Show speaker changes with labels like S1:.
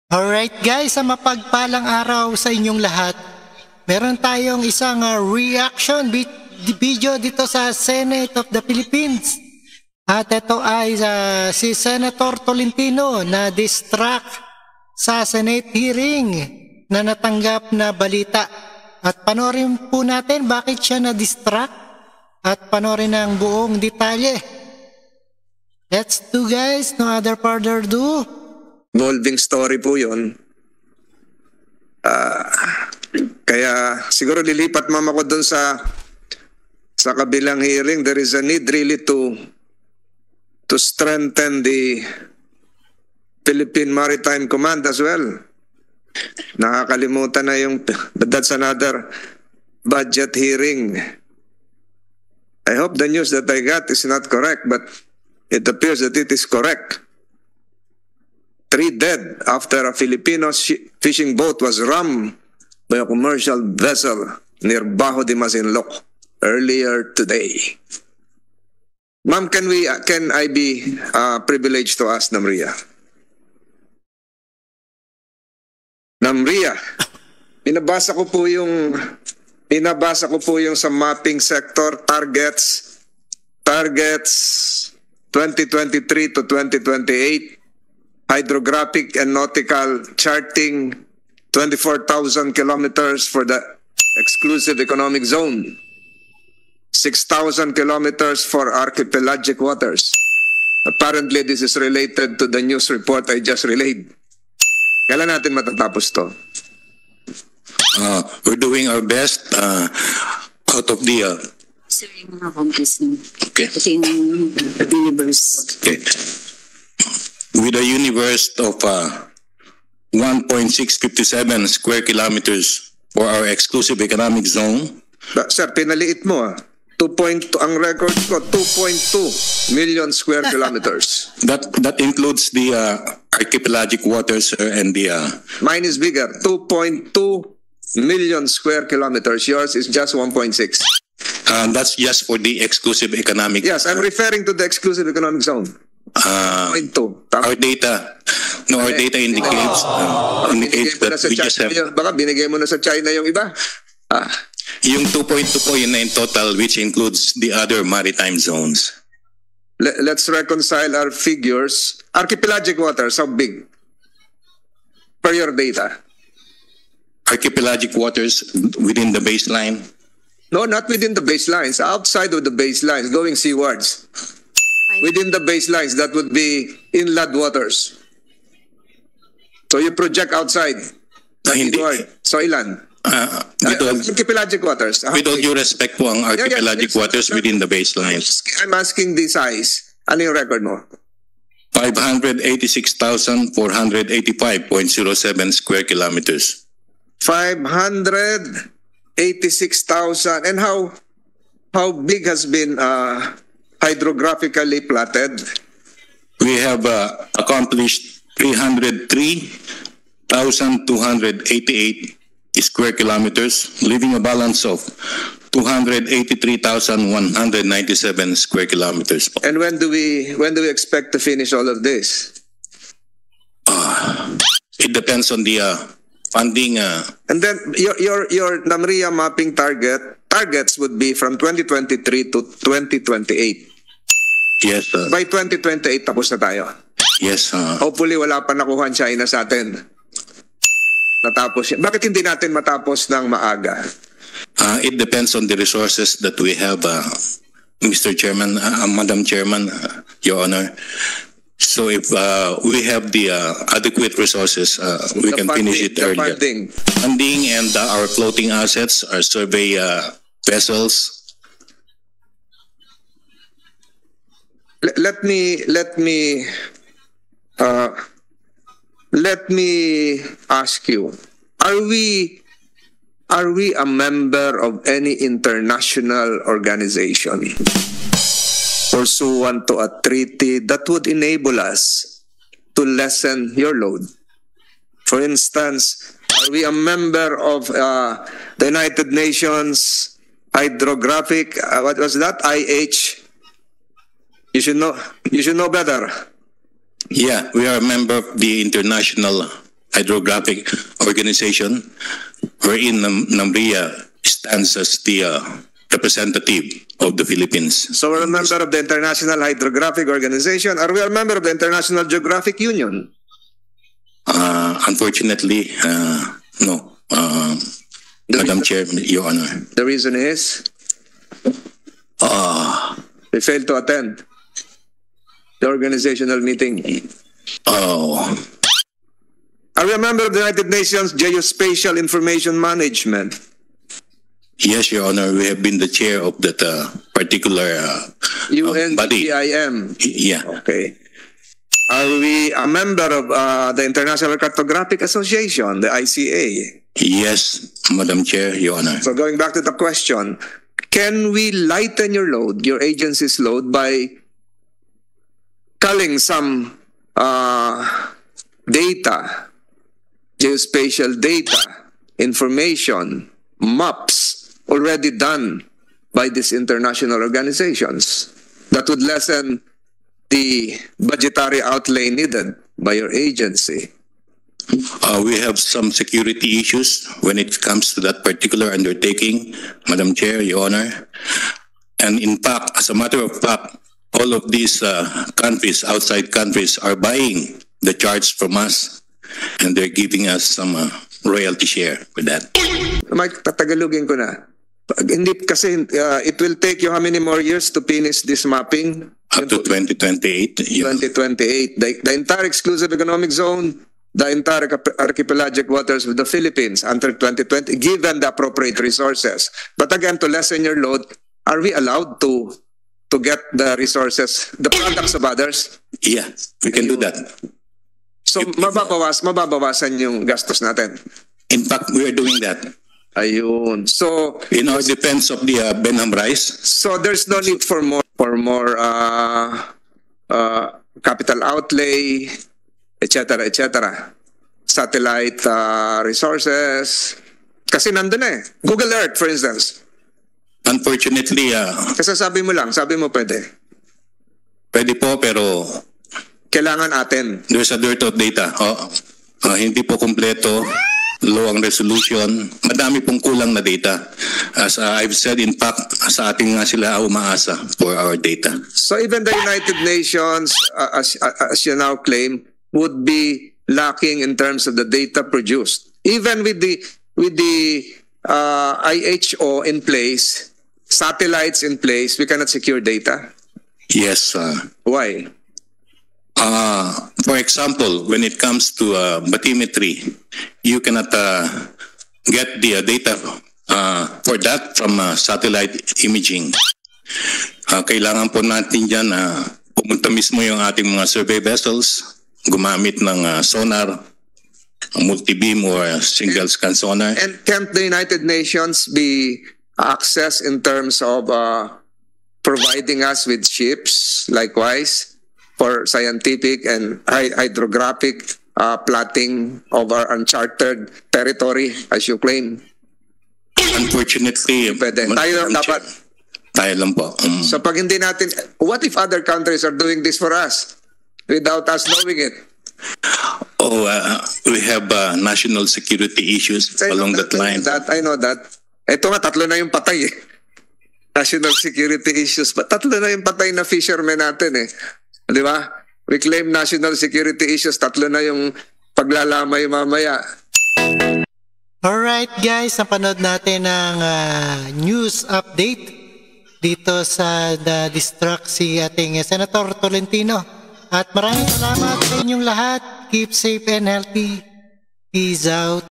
S1: Alright guys, sa mapagpalang araw sa inyong lahat. Meron tayong isang reaction video dito sa Senate of the Philippines. At ito ay si Senator Tolentino na distract sa Senate hearing na natanggap na balita. At panoorin po natin bakit siya na-distract at panoorin ang buong detalye. Let's do guys, no other further ado.
S2: Evolving story po yun. Kaya siguro lilipat mama ko dun sa kabilang hearing. There is a need really to strengthen the Philippine Maritime Command as well. Nakakalimutan na yung, but that's another budget hearing. I hope the news that I got is not correct, but it appears that it is correct. 3 dead after a Filipino fishing boat was rammed by a commercial vessel near Bajo de Masinloc earlier today. Ma'am, can I be privileged to ask Namria? Namria, binabasa ko po yung sa mapping sector targets 2023 to 2028. Hydrographic and nautical charting, 24,000 kilometers for the exclusive economic zone, 6,000 kilometers for archipelagic waters. Apparently, this is related to the news report I just relayed. Kailan natin matatapos to?
S3: We're doing our best out of the...
S4: Sir, yung mga congressman.
S3: Okay.
S4: Kasi yung universe.
S3: Okay. With a universe of 1.657 square kilometers for our exclusive economic zone.
S2: Sir, pinaliit mo 2.2, ang record ko, 2.2 million square kilometers.
S3: That includes the archipelagic waters and the...
S2: Mine is bigger, 2.2 million square kilometers. Yours is just 1.6.
S3: That's just for the exclusive economic...
S2: Yes, I'm referring to the exclusive economic zone.
S3: Our data indicates that we just have...
S2: Baka binigay mo na sa China yung iba.
S3: Yung 2.2 po, yun na in total, which includes the other maritime zones.
S2: Let's reconcile our figures. Archipelagic waters, how big? Per your data.
S3: Archipelagic waters within the baseline?
S2: No, not within the baselines. Outside of the baselines, going seawards. Within the baselines, that would be inland waters. So you project outside.
S3: Hindi.
S2: So ilan? Archipelagic waters.
S3: With all due respect po, ang archipelagic waters within the baselines.
S2: I'm asking the size. Ano yung record mo?
S3: 586,485.07 square kilometers.
S2: 586,000. And how big has been hydrographically platted?
S3: We have accomplished 303,288 square kilometers, leaving a balance of 283,197 square kilometers.
S2: And when do we expect to finish all of this?
S3: It depends on the funding.
S2: And then your Namria mapping targets would be from 2023 to 2028.
S3: Yes.
S2: By 2028 tapos na tayo.
S3: Yes.
S2: Hopefully wala pa nakuha ang China sa atin. Natapos yan. Bakit hindi natin matapos ng maaga?
S3: It depends on the resources that we have, Mr. Chairman, Madam Chairman, Your Honor. So if we have the adequate resources, we can finish it earlier. Funding and our floating assets, our survey vessels.
S2: Let me ask you: Are we a member of any international organization pursuant to a treaty that would enable us to lessen your load? For instance, are we a member of the United Nations Hydrographic? What was that? IH. You should know better.
S3: Yeah, we are a member of the International Hydrographic Organization, wherein NAMRIA stands as the representative of the Philippines.
S2: So we're a member of the International Hydrographic Organization. Are we a member of the International Geographic Union?
S3: Unfortunately, no. Madam Chair, Your Honor.
S2: The reason is we failed to attend the organizational meeting. Are we a member of the United Nations Geospatial Information Management?
S3: Yes, Your Honor. We have been the chair of that particular body.
S2: UNGIM.
S3: Yeah.
S2: Okay. Are we a member of the International Cartographic Association, the ICA?
S3: Yes, Madam Chair, Your Honor.
S2: So going back to the question, can we lighten your load, your agency's load, by culling some data, geospatial data, information, maps already done by these international organizations that would lessen the budgetary outlay needed by your agency?
S3: We have some security issues when it comes to that particular undertaking, Madam Chair, Your Honor. And in fact, as a matter of fact, all of these countries, outside countries, are buying the charts from us, and they're giving us some royalty share with that.
S2: Mike, tatagalogin ko na. Hindi kasi it will take you how many more years to finish this mapping?
S3: Up to 2028. Yeah.
S2: 2028. The entire exclusive economic zone, the entire archipelagic waters of the Philippines until 2020, given the appropriate resources. But again, to lessen your load, are we allowed to get the resources, the products of others?
S3: Yeah, we can do that.
S2: So mababawasan yung gastos natin.
S3: In fact, we are doing that.
S2: Ayun. So
S3: in our defense of the Benham rice.
S2: So there's no need for more capital outlay, etc., etc. Satellite resources. Kasi nandun eh. Google Earth, for instance.
S3: Unfortunately,
S2: kasi sabi mo pwede.
S3: Pwede po, pero
S2: kailangan atin.
S3: There's a dearth of data. Hindi po kumpleto. Low ang resolution. Madami pong kulang na data. As I've said, in fact, sa ating nga sila umaasa for our data.
S2: So even the United Nations, as you now claim, would be lacking in terms of the data produced. Even with the IHO in place, satellites in place, we cannot secure data.
S3: Yes.
S2: Why?
S3: For example, when it comes to bathymetry, you cannot get the data for that from satellite imaging. Kailangan po natin dyan pumunta mismo yung ating mga survey vessels, gumamit ng sonar, multi-beam or single scan sonar.
S2: And can't the United Nations be accessed in terms of providing us with ships, likewise, for scientific and hydrographic plotting of our uncharted territory, as you claim?
S3: Unfortunately,
S2: pwede. Tayo
S3: lang po.
S2: So pag hindi natin, what if other countries are doing this for us without us knowing it?
S3: We have national security issues along that line.
S2: I know that. Ito nga, 3 na yung patay eh. National security issues. 3 na yung patay na fishermen natin eh. Di ba? We claim national security issues. 3 na yung paglalamay mamaya.
S1: Alright guys, napanood natin ang news update dito sa distract si ating Senator Tolentino. At maraming salamat sa inyong lahat. Keep safe and healthy. Peace out.